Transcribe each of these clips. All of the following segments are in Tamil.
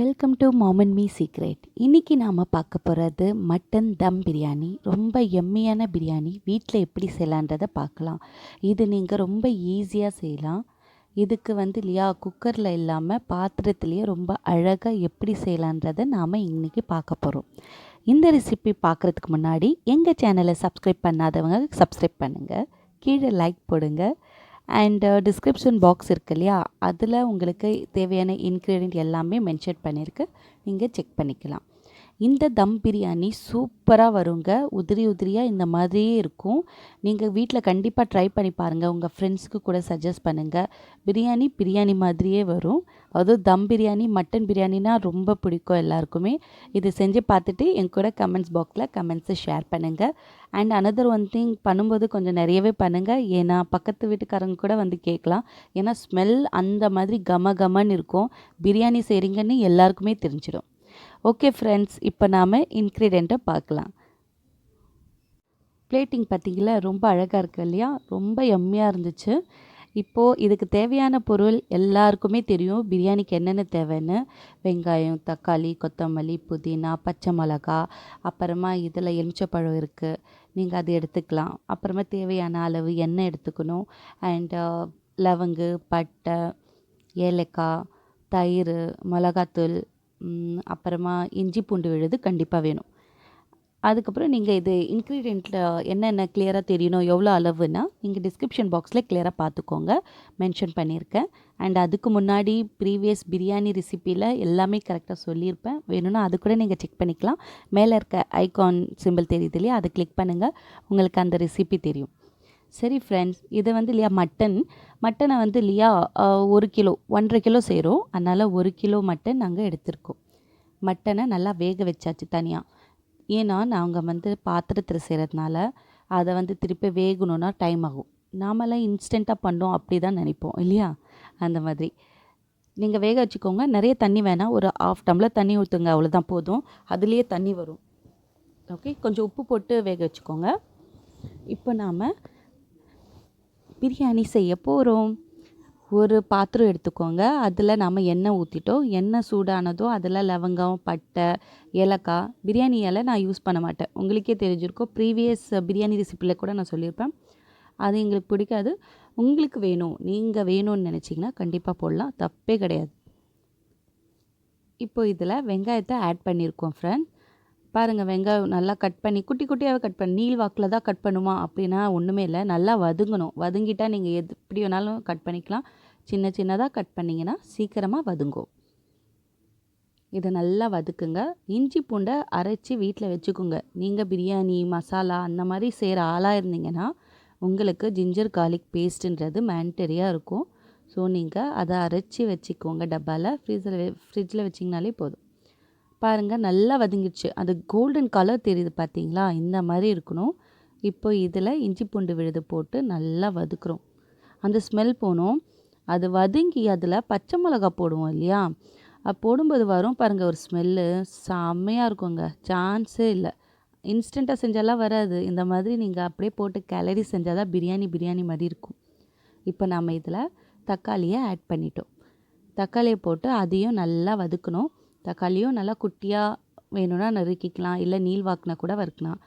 Welcome to MomandMeeSecrets. இன்றைக்கி நாம் பார்க்க போகிறது மட்டன் தம் பிரியாணி. ரொம்ப எம்மியான பிரியாணி வீட்டில் எப்படி செய்யலான்றதை பார்க்கலாம். இது நீங்கள் ரொம்ப ஈஸியாக செய்யலாம். இதுக்கு இல்லையா, குக்கரில் இல்லாமல் பாத்திரத்துலேயே ரொம்ப அழகாக எப்படி செய்யலான்றதை நாம் இன்றைக்கி பார்க்க போகிறோம். இந்த ரெசிபி பார்க்குறதுக்கு முன்னாடி எங்கள் சேனலை சப்ஸ்கிரைப் பண்ணாதவங்க சப்ஸ்கிரைப் பண்ணுங்கள், கீழே லைக் போடுங்க. அண்ட் டிஸ்கிரிப்ஷன் பாக்ஸ் இருக்கு இல்லையா, அதில் உங்களுக்கு தேவையான இன்க்ரீடியன்ட் எல்லாமே மென்ஷன் பண்ணியிருக்கு, நீங்கள் செக் பண்ணிக்கலாம். இந்த தம் பிரியாணி சூப்பராக வருங்க. உதிரி உதிரியாக இந்த மாதிரியே இருக்கும். நீங்கள் வீட்டில் கண்டிப்பாக ட்ரை பண்ணி பாருங்கள். உங்கள் ஃப்ரெண்ட்ஸுக்கு கூட சஜஸ்ட் பண்ணுங்கள். பிரியாணி மாதிரியே வரும். அதுவும் தம் பிரியாணி, மட்டன் பிரியாணினா ரொம்ப பிடிக்கும் எல்லாருக்குமே. இது செஞ்சு பார்த்துட்டு என் கூட கமெண்ட்ஸ் பாக்ஸில் கமெண்ட்ஸை ஷேர் பண்ணுங்கள். அண்ட் அனதர் ஒன் திங், பண்ணும்போது கொஞ்சம் நிறையவே பண்ணுங்கள். ஏன்னா பக்கத்து வீட்டுக்காரங்க கூட கேட்கலாம். ஏன்னா ஸ்மெல் அந்த மாதிரி கம கமன்னு இருக்கும். பிரியாணி செய்கிறீங்கன்னு எல்லாருக்குமே தெரிஞ்சிடும். ஓகே ஃப்ரெண்ட்ஸ், இப்போ நாம் இன்க்ரீடியண்ட்டை பார்க்கலாம். பிளேட்டிங் பார்த்திங்களா, ரொம்ப அழகாக இருக்குது இல்லையா, ரொம்ப எம்மியாக இருந்துச்சு. இப்போது இதுக்கு தேவையான பொருள் எல்லாருக்குமே தெரியும், பிரியாணிக்கு என்னென்ன தேவைன்னு. வெங்காயம், தக்காளி, கொத்தமல்லி, புதினா, பச்சை மிளகா, அப்புறமா இதில் எலுமிச்சப்பழம் இருக்குது, நீங்கள் அது எடுத்துக்கலாம். அப்புறமா தேவையான அளவு எண்ணெய் எடுத்துக்கணும். அண்டு லவங்கு, பட்டை, ஏலக்காய், தயிர், மிளகாத்தூள், அப்புறமா இஞ்சி பூண்டு விழுது கண்டிப்பாக வேணும். அதுக்கப்புறம் நீங்கள் இது இன்க்ரீடியண்ட்டில் என்னென்ன கிளியராக தெரியணும், எவ்வளோ அளவுன்னா நீங்கள் டிஸ்கிரிப்ஷன் பாக்ஸில் கிளியராக பார்த்துக்கோங்க, மென்ஷன் பண்ணியிருக்கேன். அண்ட் அதுக்கு முன்னாடி ப்ரீவியஸ் பிரியாணி ரெசிப்பியில் எல்லாமே கரெக்டாக சொல்லியிருப்பேன். வேணும்னா அது கூட நீங்கள் செக் பண்ணிக்கலாம். மேலே இருக்க ஐகான் சிம்பிள் தெரியுது இல்லையா, அதை கிளிக் பண்ணுங்கள், உங்களுக்கு அந்த ரெசிபி தெரியும். சரி ஃப்ரெண்ட்ஸ், இது இல்லையா மட்டனை இல்லையா 1 கிலோ 1.5 கிலோ செய்கிறோம். அதனால் 1 கிலோ மட்டன் நாங்கள் எடுத்திருக்கோம். மட்டனை நல்லா வேக வச்சாச்சு தனியாக. ஏன்னா நாங்கள் பாத்திரத்தில் செய்கிறதுனால அதை திருப்பி வேகணுன்னா டைம் ஆகும். நாமெல்லாம் இன்ஸ்டண்ட்டாக பண்ணோம் அப்படி தான் நினைப்போம் இல்லையா, அந்த மாதிரி நீங்கள் வேக வச்சுக்கோங்க. நிறைய தண்ணி வேணாம், ஒரு 1/2 டம்ளர் தண்ணி ஊற்றுங்க, அவ்வளோதான் போதும். அதுலேயே தண்ணி வரும். ஓகே, கொஞ்சம் உப்பு போட்டு வேக வச்சுக்கோங்க. இப்போ நாம் பிரியாணி செய்ய போகிறோம். ஒரு பாத்திரம் எடுத்துக்கோங்க, அதில் நாம் எண்ணெய் ஊற்றிட்டோம். எண்ணெய் சூடானதோ அதில் லவங்கம், பட்டை, ஏலக்காய். பிரியாணி இலை நான் யூஸ் பண்ண மாட்டேன், உங்களுக்கே தெரிஞ்சிருக்கும். ப்ரீவியஸ் பிரியாணி ரெசிப்பியில் கூட நான் சொல்லியிருப்பேன். அது எங்களுக்கு பிடிக்காது. உங்களுக்கு வேணும், நீங்கள் வேணும்னு நினச்சிங்கன்னா கண்டிப்பாக போடலாம், தப்பே கிடையாது. இப்போ இதில் வெங்காயத்தை ஆட் பண்ணியிருக்கோம் ஃப்ரெண்ட். பாருங்கள், வெங்காயம் நல்லா கட் பண்ணி குட்டி குட்டியாகவே கட் பண்ணி, நீள் வாக்கில் தான் கட் பண்ணுமா அப்படின்னா ஒன்றுமே இல்லை, நல்லா வதங்கணும். வதங்கிட்டால் நீங்கள் எப்படி வேணாலும் கட் பண்ணிக்கலாம். சின்ன சின்னதாக கட் பண்ணிங்கன்னா சீக்கிரமாக வதங்கும். இதை நல்லா வதக்குங்க. இஞ்சி பூண்டை அரைச்சி வீட்டில் வச்சுக்கோங்க. நீங்கள் பிரியாணி மசாலா அந்த மாதிரி செய்கிற ஆளாக இருந்தீங்கன்னா உங்களுக்கு ஜிஞ்சர் கார்லிக் பேஸ்ட்டுன்றது மேண்டரியாக இருக்கும். ஸோ நீங்கள் அதை அரைச்சி வச்சுக்கோங்க டப்பாவில். ஃப்ரிட்ஜில் வச்சிங்கனாலே போதும். பாருங்கள், நல்லா வதங்கிடுச்சு. அது கோல்டன் கலர் தெரியுது பார்த்தீங்களா, இந்த மாதிரி இருக்கணும். இப்போ இதில் இஞ்சி பூண்டு விழுது போட்டு நல்லா வதக்குறோம். அந்த ஸ்மெல் போகணும். அது வதங்கி அதில் பச்சை மிளகா போடுவோம் இல்லையா, அது போடும்போது வரும் பாருங்கள் ஒரு ஸ்மெல்லு, செம்மையாக இருக்குங்க. சான்ஸே இல்லை. இன்ஸ்டண்ட்டாக செஞ்சாலாம் வராது. இந்த மாதிரி நீங்கள் அப்படியே போட்டு கிளறி செஞ்சால் தான் பிரியாணி மாதிரி இருக்கும். இப்போ நாம் இதில் தக்காளியை ஆட் பண்ணிட்டோம். தக்காளியை போட்டு அதையும் நல்லா வதக்கணும். தக்காளியும் நல்லா குட்டியாக வேணும்னா நறுக்கிக்கலாம், இல்லை நீள் வாக்கினா கூட வறுக்கலாம்.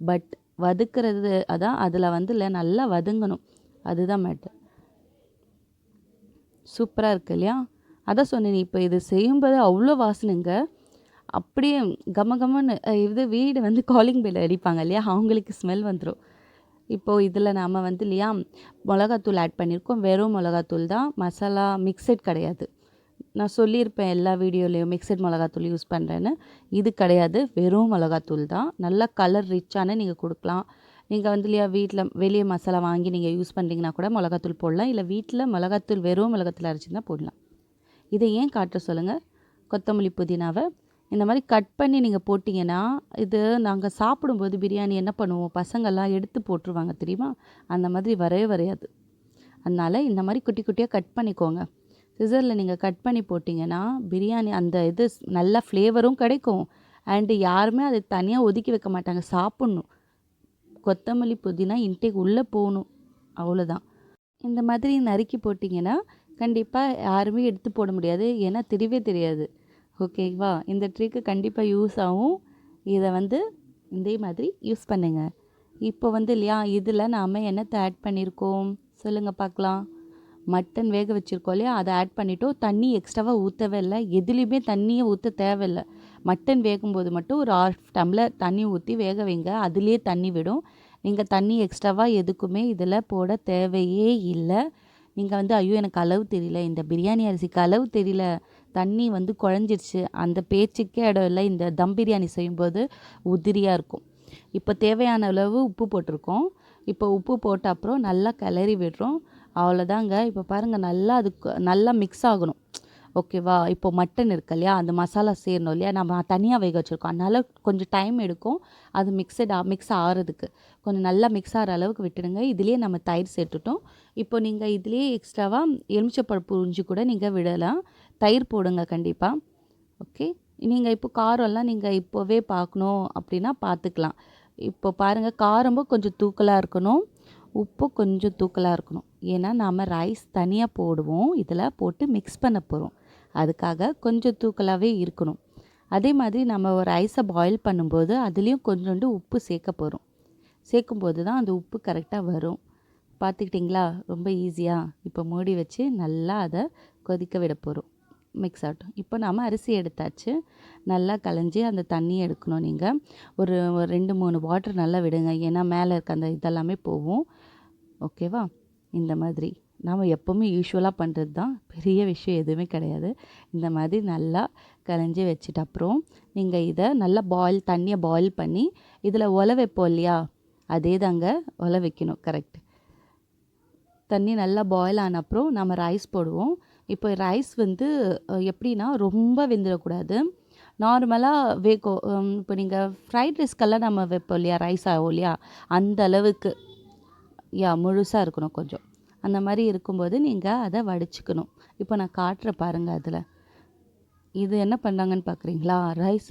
பட் வதக்கிறது அதான், அதில் இல்லை நல்லா வதங்கணும், அதுதான் மேட்டர். சூப்பராக இருக்குது இல்லையா, அதான் சொன்னேன். இப்போ இது செய்யும்போது அவ்வளோ வாசனைங்க, அப்படியே கமகமன்னு. இது வீடு காலிங் பெல் அடிப்பாங்க இல்லையா, அவங்களுக்கு ஸ்மெல் வந்துடும். இப்போது இதில் நாம் இல்லையா மிளகாத்தூள் ஆட் பண்ணியிருக்கோம். வெறும் மிளகாத்தூள் தான், மசாலா மிக்சட் கிடையாது. நான் சொல்லியிருப்பேன் எல்லா வீடியோலையும் மிக்சட் மிளகாத்தூள் யூஸ் பண்ணுறேன்னு. இது கிடையாது, வெறும் மிளகாத்தூள் தான். நல்லா கலர் ரிச்சான நீங்கள் கொடுக்கலாம். நீங்கள் இல்லையா வீட்டில் வெளியே மசாலா வாங்கி நீங்கள் யூஸ் பண்ணுறீங்கன்னா கூட மிளகாத்தூள் போடலாம், இல்லை வீட்டில் மிளகாத்தூள் வெறும் மிளகாத்தூள் அரைச்சிருந்தால் போடலாம். இதை ஏன் காட்ட சொல்லுங்கள், கொத்தமல்லி புதினாவை இந்த மாதிரி கட் பண்ணி நீங்கள் போட்டிங்கன்னா, இது நாங்கள் சாப்பிடும்போது பிரியாணி என்ன பண்ணுவோம், பசங்கள்லாம் எடுத்து போட்டுருவாங்க தெரியுமா, அந்த மாதிரி வரவே வரையாது. அதனால் இந்த மாதிரி குட்டி குட்டியாக கட் பண்ணிக்கோங்க. சிசரில் நீங்கள் கட் பண்ணி போட்டிங்கன்னா பிரியாணி அந்த இது நல்ல ஃப்ளேவரும் கிடைக்கும். அண்டு யாருமே அதை தனியாக ஒதுக்கி வைக்க மாட்டாங்க, சாப்பிட்ணும். கொத்தமல்லி புதினா இன்டேக் உள்ளே போகணும், அவ்வளோதான். இந்த மாதிரி நறுக்கி போட்டிங்கன்னா கண்டிப்பாக யாருமே எடுத்து போட முடியாது, ஏன்னா தெரியவே தெரியாது. ஓகேவா? இந்த ட்ரிக்கு கண்டிப்பாக யூஸ் ஆகும். இதை வந்து இதே மாதிரி யூஸ் பண்ணுங்க. இப்போ வந்து இல்லையா, இதில் நாம் என்னத்தை ஆட் பண்ணியிருக்கோம் சொல்லுங்கள் பார்க்கலாம். மட்டன் வேக வச்சுருக்கோம் இல்லையா, அதை ஆட் பண்ணிட்டோம். தண்ணி எக்ஸ்ட்ராவாக ஊற்றவே இல்லை, எதுலேயுமே தண்ணியை ஊற்ற தேவையில்லை. மட்டன் வேகும்போது மட்டும் ஒரு 1/2 டம்ளர் தண்ணி ஊற்றி வேக வைங்க, அதுலேயே தண்ணி விடும். நீங்கள் தண்ணி எக்ஸ்ட்ராவாக எதுக்குமே இதில் போட தேவையே இல்லை. நீங்கள் வந்து ஐயோ எனக்கு அளவு தெரியல, இந்த பிரியாணி அரிசிக்கு அளவு தெரியல, தண்ணி வந்து குழஞ்சிருச்சு, அந்த பேச்சுக்கே இடம் இல்லை. இந்த தம் பிரியாணி செய்யும்போது உதிரியாக இருக்கும். இப்போ தேவையான அளவு உப்பு போட்டிருக்கோம். இப்போ உப்பு போட்ட அப்புறம் நல்லா கிளறி விடுறோம். அவ்வளோதாங்க. இப்போ பாருங்கள், நல்லா அதுக்கு நல்லா மிக்ஸ் ஆகணும். ஓகேவா? இப்போ மட்டன் இருக்கு இல்லையா, அந்த மசாலா சேரணும் இல்லையா, நம்ம தனியாக வேக வச்சுருக்கோம், அதனால் கொஞ்சம் டைம் எடுக்கும் அது மிக்ஸ் ஆகிறதுக்கு. கொஞ்சம் நல்லா மிக்ஸ் ஆகிற அளவுக்கு விட்டுடுங்க. இதுலேயே நம்ம தயிர் சேர்த்துட்டோம். இப்போ நீங்கள் இதுலேயே எக்ஸ்ட்ராவாக எலுமிச்சப்பழம் புழிஞ்சு கூட நீங்கள் விடலாம். தயிர் போடுங்க கண்டிப்பாக. ஓகே, நீங்கள் இப்போ காரம்லாம் நீங்கள் இப்போவே பார்க்கணும் அப்படின்னா பார்த்துக்கலாம். இப்போ பாருங்கள், காரமும் கொஞ்சம் தூக்கலாக இருக்கணும், உப்பு கொஞ்சம் தூக்கலாக இருக்கணும். ஏன்னா நாம் ரைஸ் தனியாக போடுவோம், இதில் போட்டு மிக்ஸ் பண்ண போகிறோம், அதுக்காக கொஞ்சம் தூக்கலாகவே இருக்கணும். அதே மாதிரி நம்ம ஒரு ரைஸை பாயில் பண்ணும்போது அதுலேயும் கொஞ்சோண்டு உப்பு சேர்க்க போகிறோம். சேர்க்கும்போது தான் அந்த உப்பு கரெக்டாக வரும். பார்த்துக்கிட்டிங்களா? ரொம்ப ஈஸியாக. இப்போ மூடி வச்சு நல்லா அதை கொதிக்க விட போகிறோம். மிக்ஸ் ஆகட்டும். இப்போ நாம் அரிசி எடுத்தாச்சு, நல்லா களைஞ்சி அந்த தண்ணியை எடுக்கணும். நீங்கள் ஒரு 2-3 வாட்டர் நல்லா விடுங்க, ஏன்னா மேலே இருக்க அந்த இதெல்லாமே போகும். ஓகேவா? இந்த மாதிரி நாம் எப்போவுமே யூஸ்வலாக பண்ணுறது தான், பெரிய விஷயம் எதுவுமே கிடையாது. இந்த மாதிரி நல்லா களைஞ்சி வச்சுட்டு அப்புறம் நீங்கள் இதை நல்லா தண்ணியை பாயில் பண்ணி இதில் ஒலை வைப்போம் இல்லையா, அதே தாங்க ஒலை வைக்கணும். கரெக்ட். தண்ணி நல்லா பாயில் ஆன அப்புறம் நம்ம ரைஸ் போடுவோம். இப்போ ரைஸ் வந்து எப்படின்னா ரொம்ப வெந்துடக்கூடாது, நார்மலாக வேகும். இப்போ நீங்கள் ஃப்ரைட் ரைஸ்க்கெல்லாம் நம்ம வைப்போம் இல்லையா, ரைஸ் ஆகும் இல்லையா, அந்த அளவுக்கு முழுசாக இருக்கணும் கொஞ்சம். அந்த மாதிரி இருக்கும்போது நீங்கள் அதை வடிச்சுக்கணும். இப்போ நான் காட்டுற பாருங்கள். அதில் இது என்ன பண்ணாங்கன்னு பார்க்குறீங்களா, ரைஸ்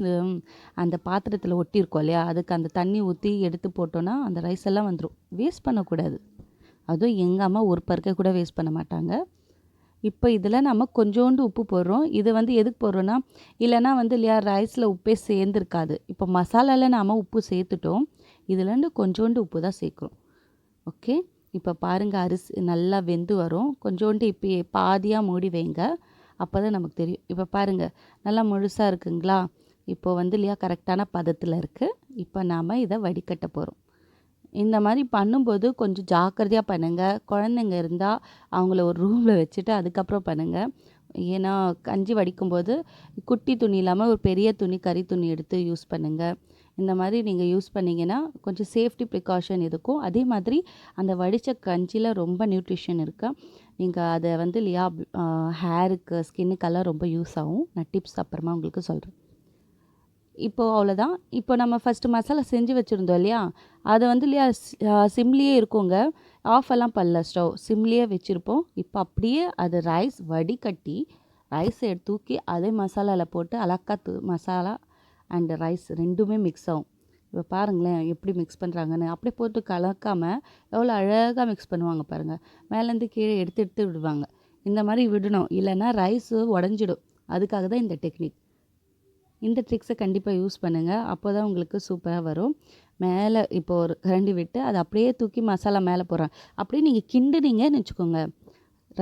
அந்த பாத்திரத்தில் ஒட்டியிருக்கோம் இல்லையா, அதுக்கு அந்த தண்ணி ஊற்றி எடுத்து போட்டோன்னா அந்த ரைஸ் எல்லாம் வந்துடும். வேஸ்ட் பண்ணக்கூடாது. அதுவும் எங்கள் அம்மா ஒரு பருக்கை கூட வேஸ்ட் பண்ண மாட்டாங்க. இப்போ இதில் நம்ம கொஞ்சோண்டு உப்பு போடுறோம். இது வந்து எதுக்கு போடுறோன்னா, இல்லைனா வந்து இல்லையா ரைஸில் உப்பே சேர்ந்துருக்காது. இப்போ மசாலாவில் நாம் உப்பு சேர்த்துட்டோம், இதுலேருந்து கொஞ்சோண்டு உப்பு தான் சேர்க்குறோம். ஓகே, இப்போ பாருங்கள், அரிசி நல்லா வெந்து வரும். கொஞ்சோண்டு இப்போ பாதியாக மூடி வைங்க, அப்போ தான் நமக்கு தெரியும். இப்போ பாருங்கள், நல்லா முழுசாக இருக்குங்களா. இப்போ வந்து இல்லையா கரெக்டான பதத்தில் இருக்குது. இப்போ நாம் இதை வடிகட்ட போகிறோம். இந்த மாதிரி பண்ணும்போது கொஞ்சம் ஜாக்கிரதையாக பண்ணுங்கள். குழந்தைங்க இருந்தால் அவங்கள ஒரு ரூமில் வச்சுட்டு அதுக்கப்புறம் பண்ணுங்கள். ஏன்னா கஞ்சி வடிக்கும்போது குட்டி துணி இல்லாமல் ஒரு பெரிய துணி, கறி துணி எடுத்து யூஸ் பண்ணுங்கள். இந்த மாதிரி நீங்கள் யூஸ் பண்ணிங்கன்னா கொஞ்சம் சேஃப்டி ப்ரிகாஷன் இருக்கும். அதே மாதிரி அந்த வடித்த கஞ்சியில் ரொம்ப நியூட்ரிஷன் இருக்குது. நீங்கள் அதை வந்து இல்லையா ஹேருக்கு, ஸ்கின்னுக்கெல்லாம் ரொம்ப யூஸ் ஆகும். நான் டிப்ஸ் அப்புறமா உங்களுக்கு சொல்கிறேன். இப்போது அவ்வளோதான். இப்போ நம்ம ஃபஸ்ட்டு மசாலா செஞ்சு வச்சுருந்தோம் இல்லையா, அதை வந்து இல்லையா சிம்லேயே இருக்குங்க, ஆஃப் எல்லாம் பண்ணல, ஸ்டவ் சிம்லேயே வச்சுருப்போம். இப்போ அப்படியே அது ரைஸ் வடிகட்டி ரைஸை தூக்கி அதே மசாலாவில் போட்டு அழகா மசாலா அண்டு ரைஸ் ரெண்டுமே மிக்ஸ் ஆகும். இப்போ பாருங்களேன் எப்படி மிக்ஸ் பண்ணுறாங்கன்னு. அப்படியே போட்டு கலக்காமல் எவ்வளோ அழகாக மிக்ஸ் பண்ணுவாங்க பாருங்கள். மேலேருந்து கீழே எடுத்து விடுவாங்க. இந்த மாதிரி விடணும், இல்லைன்னா ரைஸு உடஞ்சிடும். அதுக்காக தான் இந்த டெக்னிக். இந்த ட்ரிக்ஸை கண்டிப்பாக யூஸ் பண்ணுங்கள், அப்போ தான் உங்களுக்கு சூப்பராக வரும். மேலே இப்போ ஒரு கரண்டி விட்டு அதை அப்படியே தூக்கி மசாலா மேலே போடுறேன். அப்படியே நீங்கள் கிண்டுனீங்கன்னு வச்சுக்கோங்க,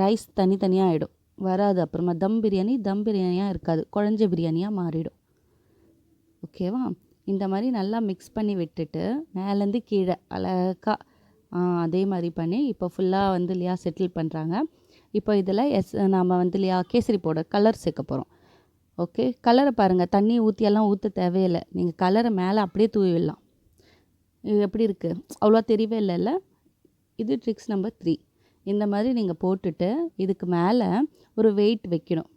ரைஸ் தனித்தனியாக ஆகிடும், வராது. அப்புறமா தம் பிரியாணியாக இருக்காது, குழஞ்ச பிரியாணியாக மாறிடும். ஓகேவா? இந்த மாதிரி நல்லா மிக்ஸ் பண்ணி விட்டுட்டு மேலேருந்து கீழே அழகாக அதே மாதிரி பண்ணி இப்போ ஃபுல்லாக வந்து இல்லையா செட்டில் பண்ணுறாங்க. இப்போ இதில் நம்ம வந்து இல்லையா கேசரி பவுடர் கலர் சேர்க்க போகிறோம். ஓகே, கலரை பாருங்கள், தண்ணி ஊற்றியெல்லாம் ஊற்ற தேவையில்லை, நீங்கள் கலரை மேலே அப்படியே தூவி விடலாம். இது எப்படி இருக்குது, அவ்வளோ தெரியவே இல்லைல்ல. இது ட்ரிக்ஸ் நம்பர் 3. இந்த மாதிரி நீங்கள் போட்டுட்டு இதுக்கு மேலே ஒரு வெயிட் வைக்கணும்.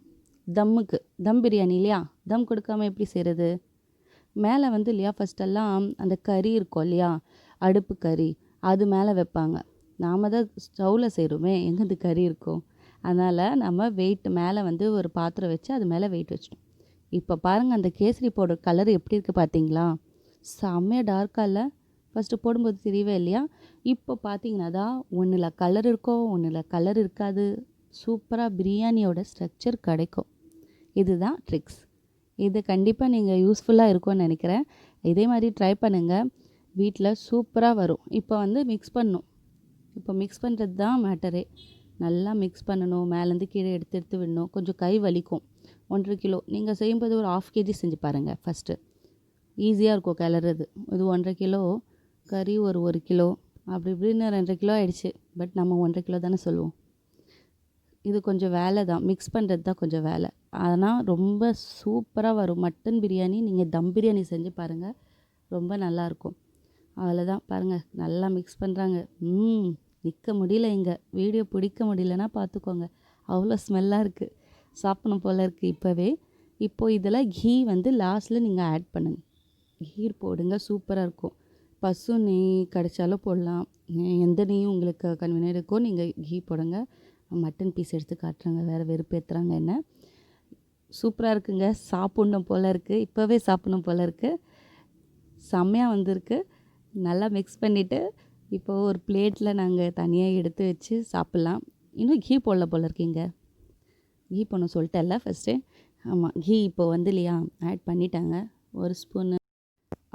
தம்முக்கு, தம் பிரியாணி இல்லையா, தம் கொடுக்காமல் எப்படி செய்கிறது. மேலே வந்து இல்லையா ஃபஸ்ட்டெல்லாம் அந்த கறி இருக்கும் இல்லையா, அடுப்பு கறி, அது மேலே வைப்பாங்க. நாம் தான் ஸ்டவ்வில் செய்கிறோமே, எங்கேருந்து கறி இருக்கும். அதனால் நம்ம வெயிட் மேலே வந்து ஒரு பாத்திரம் வச்சு அது மேலே வெயிட் வச்சிட்டோம். இப்போ பாருங்கள், அந்த கேசரி பவுடர் கலர் எப்படி இருக்குது பார்த்தீங்களா, செம்மையாக டார்க்காக இல்லை. ஃபஸ்ட்டு போடும்போது தெரியவே இல்லையா. இப்போ பார்த்தீங்கன்னா தான் ஒன்றில் கலர் இருக்கும், ஒன்றில் கலர் இருக்காது. சூப்பராக பிரியாணியோட ஸ்ட்ரக்சர் கிடைக்கும். இதுதான் ட்ரிக்ஸ். இது கண்டிப்பாக நீங்கள் யூஸ்ஃபுல்லாக இருக்கும்னு நினைக்கிறேன். இதே மாதிரி ட்ரை பண்ணுங்கள், வீட்டில் சூப்பராக வரும். இப்போ வந்து மிக்ஸ் பண்ணணும். இப்போ மிக்ஸ் பண்ணுறது தான் மேட்டரே. நல்லா மிக்ஸ் பண்ணணும், மேலேருந்து கீழே எடுத்து எடுத்து விடணும். கொஞ்சம் கை வலிக்கும். 1.5 கிலோ நீங்கள் செய்யும்போது ஒரு 1/2 kg செஞ்சு பாருங்கள் ஃபஸ்ட்டு. ஈஸியாக இருக்கும் கிளறது. இது 1.5 கிலோ கறி, ஒரு 1 கிலோ அப்படி இப்படின்னு 2.5 கிலோ ஆயிடுச்சு. பட் நம்ம 1.5 கிலோ தானே சொல்லுவோம். இது கொஞ்சம் வேலை தான், மிக்ஸ் பண்ணுறது தான் கொஞ்சம் வேலை. ஆனால் ரொம்ப சூப்பராக வரும். மட்டன் பிரியாணி நீங்கள் தம் பிரியாணி செஞ்சு பாருங்கள், ரொம்ப நல்லாயிருக்கும். அவ்வளோதான் பாருங்கள், நல்லா மிக்ஸ் பண்ணுறாங்க. நிற்க முடியல, இங்கே வீடியோ பிடிக்க முடியலன்னா பார்த்துக்கோங்க. அவ்வளோ ஸ்மெல்லாக இருக்குது, சாப்பிடணும் போல் இருக்குது இப்போவே. இப்போது இதில் கீ வந்து லாஸ்ட்டில் நீங்கள் ஆட் பண்ணுங்கள். கீ போடுங்க, சூப்பராக இருக்கும். பசு நெய் கிடைச்சாலும் போடலாம், எந்த நெய்யும் உங்களுக்கு கன்வீனியன்ட் இருக்கோ நீங்கள் கீ போடுங்க. மட்டன் பீஸ் எடுத்து காட்டுறாங்க, வேறு வெறுப்பேற்றுறாங்க என்ன. சூப்பராக இருக்குங்க, சாப்பிட்ணும் போல் இருக்குது, இப்போவே சாப்பிட்ணும் போல் இருக்குது. செம்மையாக வந்திருக்கு. நல்லா மிக்ஸ் பண்ணிவிட்டு இப்போது ஒரு பிளேட்டில் நாங்கள் தனியாக எடுத்து வச்சு சாப்பிட்லாம். இன்னும் கீ போடல போல் இருக்கீங்க. கீ போடணும் சொல்லிட்டேன்ல ஃபஸ்ட்டு. ஆமாம், கீ இப்போ வந்து இல்லையா ஆட் பண்ணிட்டாங்க, ஒரு ஸ்பூனு.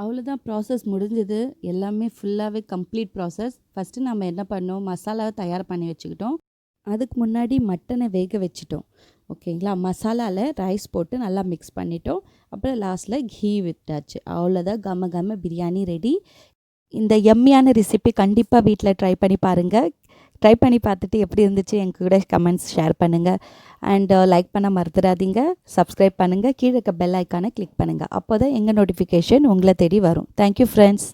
அவ்வளோதான், ப்ராசஸ் முடிஞ்சது. எல்லாமே ஃபுல்லாகவே கம்ப்ளீட் ப்ராசஸ். ஃபஸ்ட்டு நம்ம என்ன பண்ணோம், மசாலாவை தயார் பண்ணி வச்சுக்கிட்டோம். அதுக்கு முன்னாடி மட்டனை வேக வச்சுட்டோம். ஓகேங்களா, மசாலாவில் ரைஸ் போட்டு நல்லா மிக்ஸ் பண்ணிட்டோம். அப்புறம் லாஸ்ட்டில் கீ விட்டாச்சு. அவ்வளோதான், கம கம பிரியாணி ரெடி. இந்த எம்மியான ரெசிபி கண்டிப்பாக வீட்டில் ட்ரை பண்ணி பாருங்கள். ட்ரை பண்ணி பார்த்துட்டு எப்படி இருந்துச்சு எங்கள் கூட கமெண்ட்ஸ் ஷேர் பண்ணுங்கள். அண்ட் லைக் பண்ண மறந்துடாதீங்க, சப்ஸ்கிரைப் பண்ணுங்கள், கீழே இருக்க பெல் ஐக்கானை கிளிக் பண்ணுங்கள். அப்போ தான் எங்கள் நோட்டிஃபிகேஷன் உங்களை தேடி வரும். Thank you friends.